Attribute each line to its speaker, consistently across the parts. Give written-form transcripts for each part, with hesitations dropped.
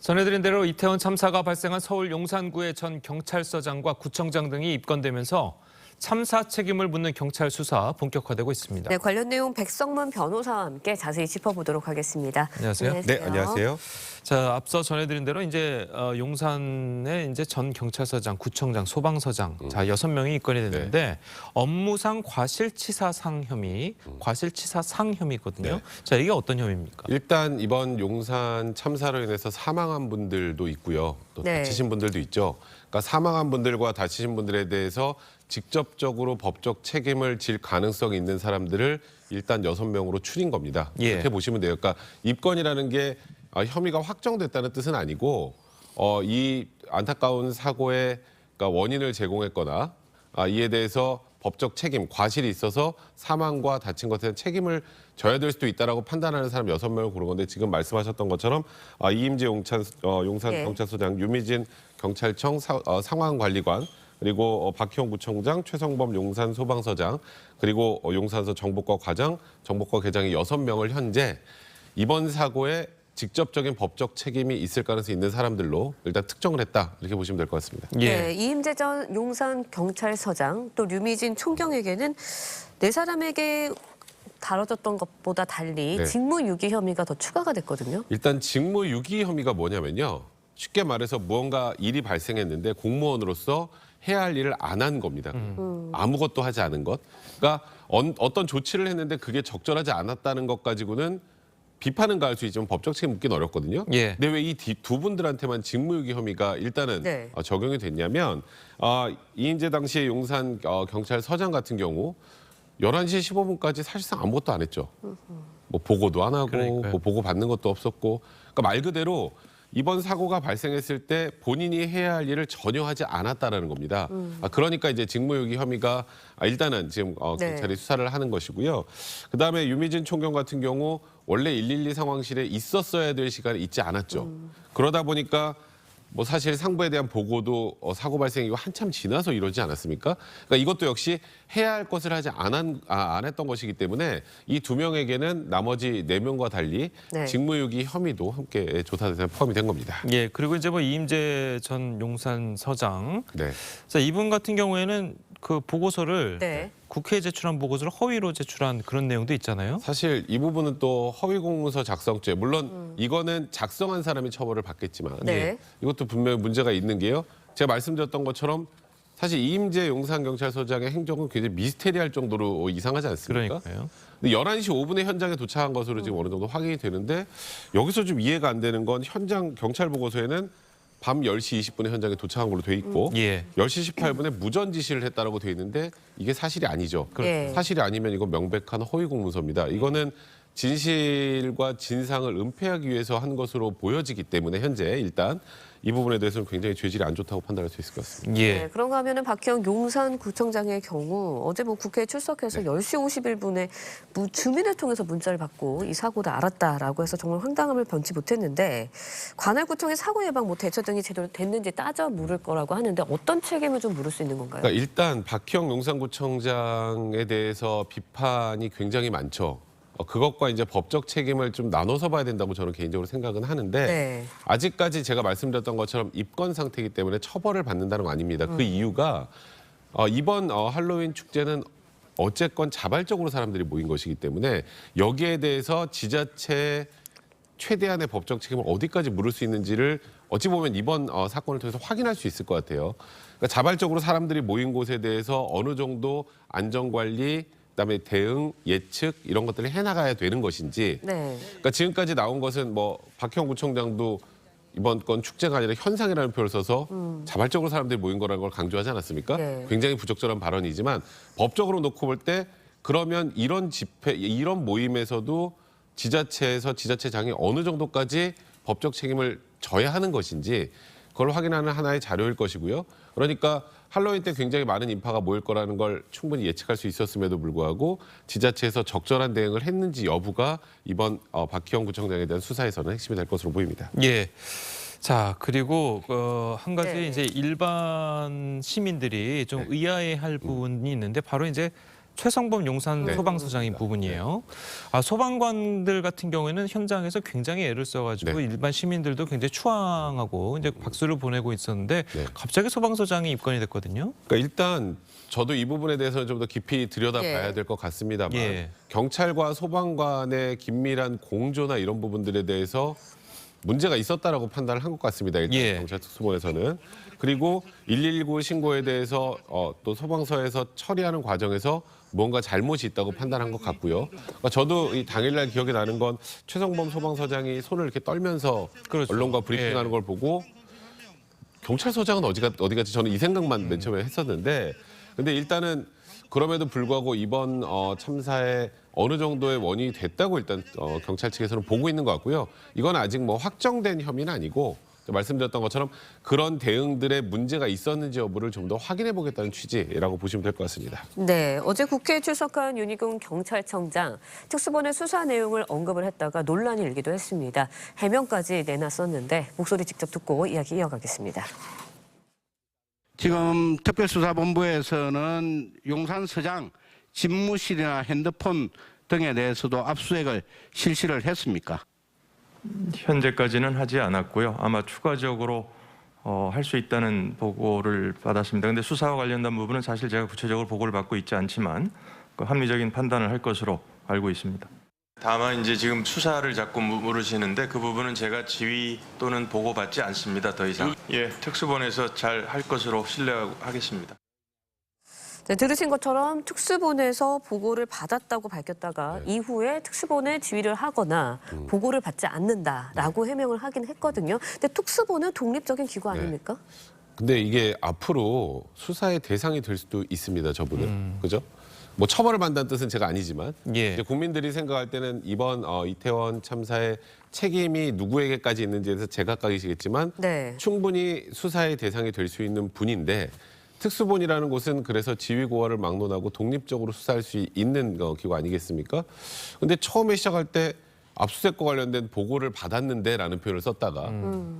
Speaker 1: 전해드린 대로 이태원 참사가 발생한 서울 용산구의 전 경찰서장과 구청장 등이 입건되면서 참사 책임을 묻는 경찰 수사 본격화되고 있습니다.
Speaker 2: 네, 관련 내용 백성문 변호사와 함께 자세히 짚어보도록 하겠습니다.
Speaker 1: 안녕하세요.
Speaker 3: 네, 안녕하세요.
Speaker 1: 자, 앞서 전해드린 대로 이제 용산에 이제 전 경찰서장, 구청장, 소방서장 자 6명이 입건이 됐는데 업무상 과실치사상 혐의, 과실치사상 혐의거든요.
Speaker 3: 네.
Speaker 1: 자, 이게 어떤 혐의입니까?
Speaker 3: 일단 이번 용산 참사로 인해서 사망한 분들도 있고요. 또
Speaker 2: 네.
Speaker 3: 다치신 분들도 있죠. 그러니까 사망한 분들과 다치신 분들에 대해서 직접적으로 법적 책임을 질 가능성이 있는 사람들을 일단 6명으로 추린 겁니다.
Speaker 1: 예.
Speaker 3: 이렇게 보시면 돼요. 그러니까 입건이라는 게 혐의가 확정됐다는 뜻은 아니고 이 안타까운 사고의 그러니까 원인을 제공했거나 이에 대해서 법적 책임, 과실이 있어서 사망과 다친 것에 대한 책임을 져야 될 수도 있다라고 판단하는 사람 6명을 고른 건데 지금 말씀하셨던 것처럼 이임재 용산
Speaker 2: 예.
Speaker 3: 경찰서장, 유미진 경찰청 상황관리관, 그리고 박희영 구청장, 최성범 용산 소방서장, 그리고 용산서 정보과 과장, 정보과 계장이 6명을 현재 이번 사고에 직접적인 법적 책임이 있을 가능성이 있는 사람들로 일단 특정을 했다. 이렇게 보시면 될 것 같습니다.
Speaker 1: 예.
Speaker 2: 네, 이임재 전 용산 경찰서장 또 류미진 총경에게는 네 사람에게 다뤄졌던 것보다 달리
Speaker 3: 네.
Speaker 2: 직무유기 혐의가 더 추가가 됐거든요.
Speaker 3: 일단 직무유기 혐의가 뭐냐면요. 쉽게 말해서 무언가 일이 발생했는데 공무원으로서 해야 할 일을 안 한 겁니다. 아무것도 하지 않은 것. 그러니까 어떤 조치를 했는데 그게 적절하지 않았다는 것 가지고는 비판은 가할 수 있지만 법적 책임 묻기는 어렵거든요.
Speaker 1: 예.
Speaker 3: 근데 왜 이 두 분들한테만 직무유기 혐의가 일단은
Speaker 2: 네.
Speaker 3: 적용이 됐냐면 이인재 당시의 용산 경찰서장 같은 경우 11시 15분까지 사실상 아무것도 안 했죠. 뭐 보고도 안 하고
Speaker 1: 그러니까요.
Speaker 3: 뭐 보고 받는 것도 없었고. 그러니까 말 그대로 이번 사고가 발생했을 때 본인이 해야 할 일을 전혀 하지 않았다라는 겁니다. 그러니까 이제 직무유기 혐의가 일단은 지금
Speaker 2: 네.
Speaker 3: 경찰이 수사를 하는 것이고요. 그다음에 유미진 총경 같은 경우 원래 112 상황실에 있었어야 될 시간에 있지 않았죠. 그러다 보니까 뭐 사실 상부에 대한 보고도 사고 발생이고 한참 지나서 이러지 않았습니까? 그러니까 이것도 역시 해야 할 것을 하지 안 했던 것이기 때문에 이 2명에게는 나머지 4명과 달리
Speaker 2: 네.
Speaker 3: 직무유기 혐의도 함께 조사 대상에 포함이 된 겁니다.
Speaker 1: 예, 그리고 이제 뭐 이임재 전 용산 서장,
Speaker 3: 네.
Speaker 1: 자 이분 같은 경우에는 그 보고서를
Speaker 2: 네.
Speaker 1: 국회에 제출한 보고서를 허위로 제출한 그런 내용도 있잖아요.
Speaker 3: 사실 이 부분은 또 허위공문서 작성죄, 물론 이거는 작성한 사람이 처벌을 받겠지만
Speaker 2: 네.
Speaker 3: 이것도 분명히 문제가 있는 게요. 제가 말씀드렸던 것처럼 사실 이임재 용산경찰서장의 행적은 굉장히 미스테리할 정도로 이상하지 않습니까?
Speaker 1: 그러니까요.
Speaker 3: 근데 11시 5분에 현장에 도착한 것으로 지금 어느 정도 확인이 되는데 여기서 좀 이해가 안 되는 건 현장 경찰 보고서에는 밤 10시 20분에 현장에 도착한 걸로 돼 있고
Speaker 1: 예.
Speaker 3: 10시 18분에 무전 지시를 했다라고 돼 있는데 이게 사실이 아니죠.
Speaker 2: 예.
Speaker 3: 사실이 아니면 이건 명백한 허위 공문서입니다. 이거는 진실과 진상을 은폐하기 위해서 한 것으로 보여지기 때문에 현재 일단 이 부분에 대해서는 굉장히 죄질이 안 좋다고 판단할 수 있을 것 같습니다.
Speaker 1: 예.
Speaker 2: 네, 그런가 하면은 박희영 용산구청장의 경우 어제 뭐 국회에 출석해서 10시 51분에 주민을 통해서 문자를 받고 이 사고를 알았다라고 해서 정말 황당함을 변치 못했는데 관할구청의 사고 예방 뭐 대처 등이 제대로 됐는지 따져 물을 거라고 하는데 어떤 책임을 좀 물을 수 있는 건가요?
Speaker 3: 그러니까 일단 박희영 용산구청장에 대해서 비판이 굉장히 많죠. 그것과 이제 법적 책임을 좀 나눠서 봐야 된다고 저는 개인적으로 생각은 하는데
Speaker 2: 네.
Speaker 3: 아직까지 제가 말씀드렸던 것처럼 입건 상태이기 때문에 처벌을 받는다는 건 아닙니다. 그 이유가 이번 할로윈 축제는 어쨌건 자발적으로 사람들이 모인 것이기 때문에 여기에 대해서 지자체의 최대한의 법적 책임을 어디까지 물을 수 있는지를 어찌 보면 이번 사건을 통해서 확인할 수 있을 것 같아요. 그러니까 자발적으로 사람들이 모인 곳에 대해서 어느 정도 안전관리 그다음에 대응, 예측 이런 것들을 해나가야 되는 것인지.
Speaker 2: 네.
Speaker 3: 그러니까 지금까지 나온 것은 뭐 박형 구청장도 이번 건 축제가 아니라 현상이라는 표를 써서 자발적으로 사람들이 모인 거라는 걸 강조하지 않았습니까?
Speaker 2: 네.
Speaker 3: 굉장히 부적절한 발언이지만 법적으로 놓고 볼 때 그러면 이런 집회, 이런 모임에서도 지자체에서 지자체장이 어느 정도까지 법적 책임을 져야 하는 것인지 그걸 확인하는 하나의 자료일 것이고요. 그러니까 할로윈 때 굉장히 많은 인파가 모일 거라는 걸 충분히 예측할 수 있었음에도 불구하고 지자체에서 적절한 대응을 했는지 여부가 이번 박희영 구청장에 대한 수사에서는 핵심이 될 것으로 보입니다.
Speaker 1: 예. 자, 그리고 한 가지
Speaker 2: 네.
Speaker 1: 이제 일반 시민들이 좀 의아해할 부분이 있는데 바로 이제 최성범 용산
Speaker 3: 네.
Speaker 1: 소방서장인 부분이에요. 아, 소방관들 같은 경우에는 현장에서 굉장히 애를 써가지고
Speaker 3: 네.
Speaker 1: 일반 시민들도 굉장히 추앙하고 이제 박수를 보내고 있었는데
Speaker 3: 네.
Speaker 1: 갑자기 소방서장이 입건이 됐거든요.
Speaker 3: 그러니까 일단 저도 이 부분에 대해서는 좀 더 깊이 들여다봐야
Speaker 2: 예.
Speaker 3: 될 것 같습니다만
Speaker 1: 예.
Speaker 3: 경찰과 소방관의 긴밀한 공조나 이런 부분들에 대해서 문제가 있었다라고 판단을 한 것 같습니다. 일단
Speaker 1: 예.
Speaker 3: 경찰 특수본에서는. 그리고 119 신고에 대해서 또 소방서에서 처리하는 과정에서 뭔가 잘못이 있다고 판단한 것 같고요. 그러니까 저도 이 당일날 기억이 나는 건 최성범 소방서장이 손을 이렇게 떨면서
Speaker 1: 그렇죠.
Speaker 3: 언론과 브리핑하는
Speaker 1: 예.
Speaker 3: 걸 보고 경찰서장은 어디 갔지? 저는 이 생각만 맨 처음에 했었는데 근데 일단은 그럼에도 불구하고 이번 참사에 어느 정도의 원인이 됐다고 일단 경찰 측에서는 보고 있는 것 같고요. 이건 아직 뭐 확정된 혐의는 아니고 말씀드렸던 것처럼 그런 대응들의 문제가 있었는지 여부를 좀 더 확인해 보겠다는 취지라고 보시면 될 것 같습니다.
Speaker 2: 네, 어제 국회에 출석한 윤희근 경찰청장 특수본의 수사 내용을 언급을 했다가 논란이 일기도 했습니다. 해명까지 내놨었는데 목소리 직접 듣고 이야기 이어가겠습니다.
Speaker 4: 지금 특별수사본부에서는 용산서장 집무실이나 핸드폰 등에 대해서도 압수수색을 실시를 했습니까?
Speaker 5: 현재까지는 하지 않았고요. 아마 추가적으로 할 수 있다는 보고를 받았습니다. 그런데 수사와 관련된 부분은 사실 제가 구체적으로 보고를 받고 있지 않지만 그 합리적인 판단을 할 것으로 알고 있습니다. 다만 이제 지금 수사를 자꾸 물으시는데 그 부분은 제가 지휘 또는 보고받지 않습니다. 더 이상. 예, 특수본에서 잘 할 것으로 신뢰하겠습니다.
Speaker 2: 네, 들으신 것처럼 특수본에서 보고를 받았다고 밝혔다가
Speaker 3: 네.
Speaker 2: 이후에 특수본에 지휘를 하거나 보고를 받지 않는다라고 해명을 하긴 했거든요. 근데 특수본은 독립적인 기구
Speaker 3: 네.
Speaker 2: 아닙니까?
Speaker 3: 근데 이게 앞으로 수사의 대상이 될 수도 있습니다. 저분은. 그죠? 뭐 처벌을 받는다는 뜻은 제가 아니지만
Speaker 1: 예.
Speaker 3: 이제 국민들이 생각할 때는 이번 이태원 참사의 책임이 누구에게까지 있는지에 대해서 제각각이시겠지만
Speaker 2: 네.
Speaker 3: 충분히 수사의 대상이 될 수 있는 분인데 특수본이라는 곳은 그래서 지휘고하를 막론하고 독립적으로 수사할 수 있는 기구 아니겠습니까? 근데 처음에 시작할 때 압수수색과 관련된 보고를 받았는데라는 표현을 썼다가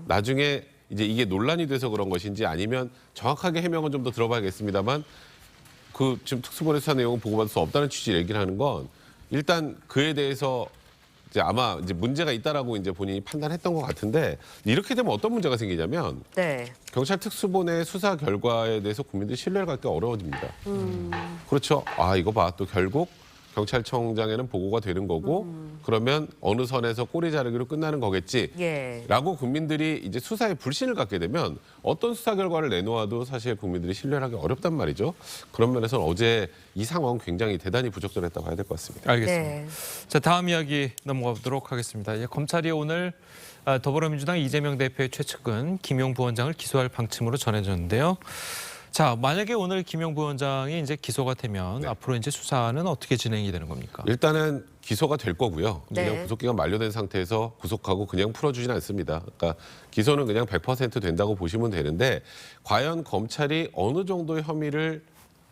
Speaker 3: 나중에 이제 이게 논란이 돼서 그런 것인지 아니면 정확하게 해명은 좀 더 들어봐야겠습니다만 그 지금 특수본의 수사 내용은 보고받을 수 없다는 취지를 얘기를 하는 건 일단 그에 대해서 이제 아마 이제 문제가 있다라고 이제 본인이 판단했던 것 같은데 이렇게 되면 어떤 문제가 생기냐면
Speaker 2: 네.
Speaker 3: 경찰 특수본의 수사 결과에 대해서 국민들이 신뢰를 갖기 어려워집니다. 그렇죠. 아 이거 봐 또 결국 경찰청장에는 보고가 되는 거고 그러면 어느 선에서 꼬리 자르기로 끝나는 거겠지.
Speaker 2: 예.
Speaker 3: 라고 국민들이 이제 수사에 불신을 갖게 되면 어떤 수사 결과를 내놓아도 사실 국민들이 신뢰를 하기 어렵단 말이죠. 그런 면에서는 어제 이 상황은 굉장히 대단히 부적절했다고 봐야 될 것 같습니다.
Speaker 1: 알겠습니다.
Speaker 2: 네.
Speaker 1: 자, 다음 이야기 넘어가도록 하겠습니다. 검찰이 오늘 더불어민주당 이재명 대표의 최측근 김용 부원장을 기소할 방침으로 전해졌는데요. 자, 만약에 오늘 김용 부원장이 이제 기소가 되면
Speaker 3: 네.
Speaker 1: 앞으로 이제 수사는 어떻게 진행이 되는 겁니까?
Speaker 3: 일단은 기소가 될 거고요. 그냥
Speaker 2: 네.
Speaker 3: 구속기간 만료된 상태에서 구속하고 그냥 풀어주진 않습니다. 그러니까 기소는 그냥 100% 된다고 보시면 되는데 과연 검찰이 어느 정도의 혐의를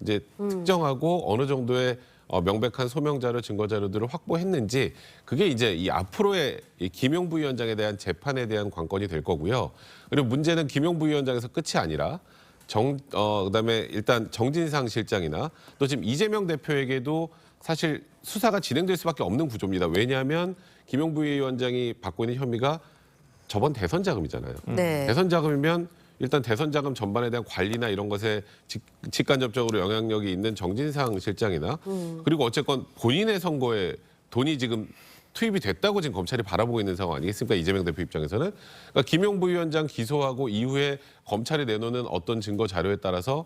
Speaker 3: 이제 특정하고 어느 정도의 명백한 소명 자료, 증거 자료들을 확보했는지 그게 이제 이 앞으로의 이 김용 부위원장에 대한 재판에 대한 관건이 될 거고요. 그리고 문제는 김용 부위원장에서 끝이 아니라 그다음에 일단 정진상 실장이나 또 지금 이재명 대표에게도 사실 수사가 진행될 수밖에 없는 구조입니다. 왜냐하면 김용 부위원장이 받고 있는 혐의가 저번 대선 자금이잖아요.
Speaker 2: 네.
Speaker 3: 대선 자금이면 일단 대선 자금 전반에 대한 관리나 이런 것에 직간접적으로 영향력이 있는 정진상 실장이나 그리고 어쨌건 본인의 선거에 돈이 지금 투입이 됐다고 지금 검찰이 바라보고 있는 상황 아니겠습니까? 이재명 대표 입장에서는. 그러니까 김용 부위원장 기소하고 이후에 검찰이 내놓는 어떤 증거 자료에 따라서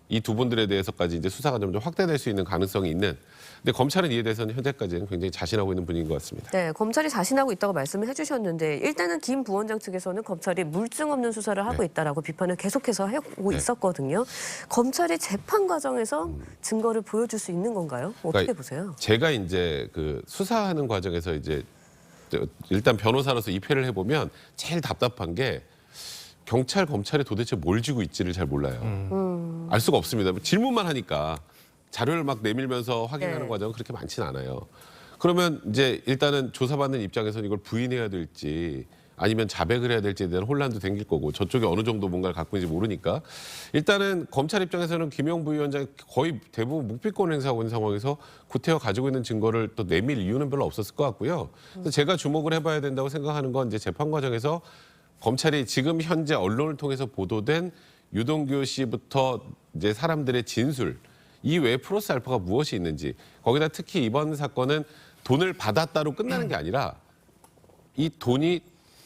Speaker 3: 이 두 분들에 대해서까지 이제 수사가 점점 확대될 수 있는 가능성이 있는. 근데 검찰은 이에 대해서는 현재까지는 굉장히 자신하고 있는 분위기인 것 같습니다.
Speaker 2: 네, 검찰이 자신하고 있다고 말씀을 해주셨는데 일단은 김 부원장 측에서는 검찰이 물증 없는 수사를 하고
Speaker 3: 네.
Speaker 2: 있다라고 비판을 계속해서 하고
Speaker 3: 네.
Speaker 2: 있었거든요. 검찰이 재판 과정에서 증거를 보여줄 수 있는 건가요? 어떻게
Speaker 3: 그러니까
Speaker 2: 보세요?
Speaker 3: 제가 이제 그 수사하는 과정에서 이제 일단 변호사로서 입회를 해보면 제일 답답한 게 경찰, 검찰이 도대체 뭘 쥐고 있지를 잘 몰라요. 알 수가 없습니다. 질문만 하니까 자료를 막 내밀면서 확인하는
Speaker 2: 네.
Speaker 3: 과정은 그렇게 많지는 않아요. 그러면 이제 일단은 조사받는 입장에서는 이걸 부인해야 될지 아니면 자백을 해야 될지에 대한 혼란도 생길 거고 저쪽에 어느 정도 뭔가를 갖고 있는지 모르니까 일단은 검찰 입장에서는 김용 부위원장이 거의 대부분 묵비권 행사하고 있는 상황에서 구태여 가지고 있는 증거를 또 내밀 이유는 별로 없었을 것 같고요. 그래서 제가 주목을 해봐야 된다고 생각하는 건 이제 재판 과정에서 검찰이 지금 현재 언론을 통해서 보도된 유동규 씨부터 이제 사람들의 진술 이 외에 플러스 알파가 무엇이 있는지 거기다 특히 이번 사건은 돈을 받았다로 끝나는 게 아니라 이 돈이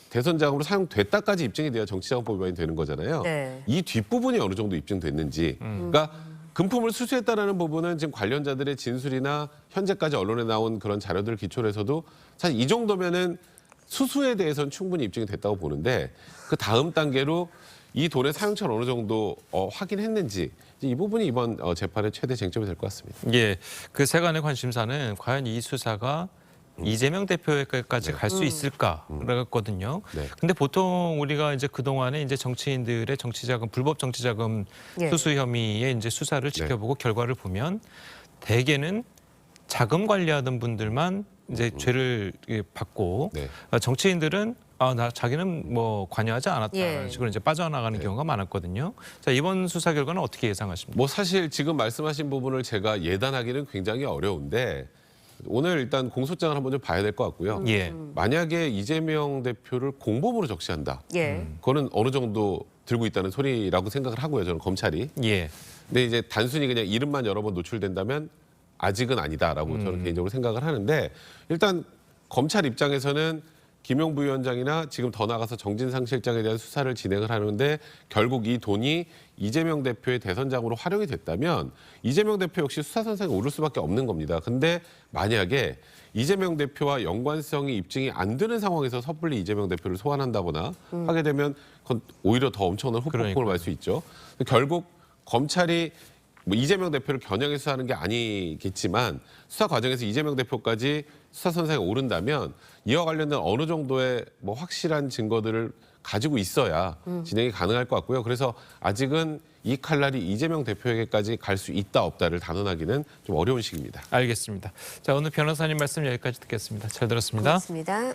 Speaker 3: 대선 자금으로 사용됐다까지 입증이 돼야 정치자금법 위반이 되는 거잖아요.
Speaker 2: 네.
Speaker 3: 이 뒷부분이 어느 정도 입증됐는지. 그러니까 금품을 수수했다라는 부분은 지금 관련자들의 진술이나 현재까지 언론에 나온 그런 자료들을 기초로 해서도 사실 이 정도면은 수수에 대해서는 충분히 입증이 됐다고 보는데 그 다음 단계로 이 돈의 사용처를 어느 정도 확인했는지 이 부분이 이번 재판의 최대 쟁점이 될 것 같습니다.
Speaker 1: 예, 그 세간의 관심사는 과연 이 수사가 이재명 대표에게까지 갈 수 있을까였거든요.
Speaker 3: 네.
Speaker 1: 근데 보통 우리가 이제 그 동안에 이제 정치인들의 정치자금 불법 정치자금
Speaker 2: 예.
Speaker 1: 수수 혐의의 이제 수사를 지켜보고 결과를 보면 대개는 자금 관리하던 분들만 이제 죄를 받고
Speaker 3: 네.
Speaker 1: 정치인들은 자기는 뭐 관여하지 않았다는
Speaker 2: 예.
Speaker 1: 식으로 이제 빠져나가는 경우가 많았거든요. 자, 이번 수사 결과는 어떻게 예상하십니까?
Speaker 3: 뭐 사실 지금 말씀하신 부분을 제가 예단하기는 굉장히 어려운데 오늘 일단 공소장을 한번 좀 봐야 될 것 같고요.
Speaker 1: 예.
Speaker 3: 만약에 이재명 대표를 공범으로 적시한다.
Speaker 2: 예.
Speaker 3: 그거는 어느 정도 들고 있다는 소리라고 생각을 하고요. 저는 검찰이.
Speaker 1: 예.
Speaker 3: 근데 이제 단순히 그냥 이름만 여러 번 노출된다면 아직은 아니다라고 저는 개인적으로 생각을 하는데 일단 검찰 입장에서는 김용 부위원장이나 지금 더 나아가서 정진상 실장에 대한 수사를 진행을 하는데 결국 이 돈이 이재명 대표의 대선장으로 활용이 됐다면 이재명 대표 역시 수사선상에 오를 수밖에 없는 겁니다. 근데 만약에 이재명 대표와 연관성이 입증이 안 되는 상황에서 섣불리 이재명 대표를 소환한다거나 하게 되면 그건 오히려 더 엄청난 후폭풍을 말 수 있죠. 결국 검찰이 뭐 이재명 대표를 겨냥해서 수사하는 게 아니겠지만 수사 과정에서 이재명 대표까지 수사선상에 오른다면 이와 관련된 어느 정도의 뭐 확실한 증거들을 가지고 있어야 진행이 가능할 것 같고요. 그래서 아직은 이 칼날이 이재명 대표에게까지 갈 수 있다 없다를 단언하기는 좀 어려운 시기입니다.
Speaker 1: 알겠습니다. 자, 오늘 변호사님 말씀 여기까지 듣겠습니다. 잘 들었습니다.
Speaker 2: 고맙습니다.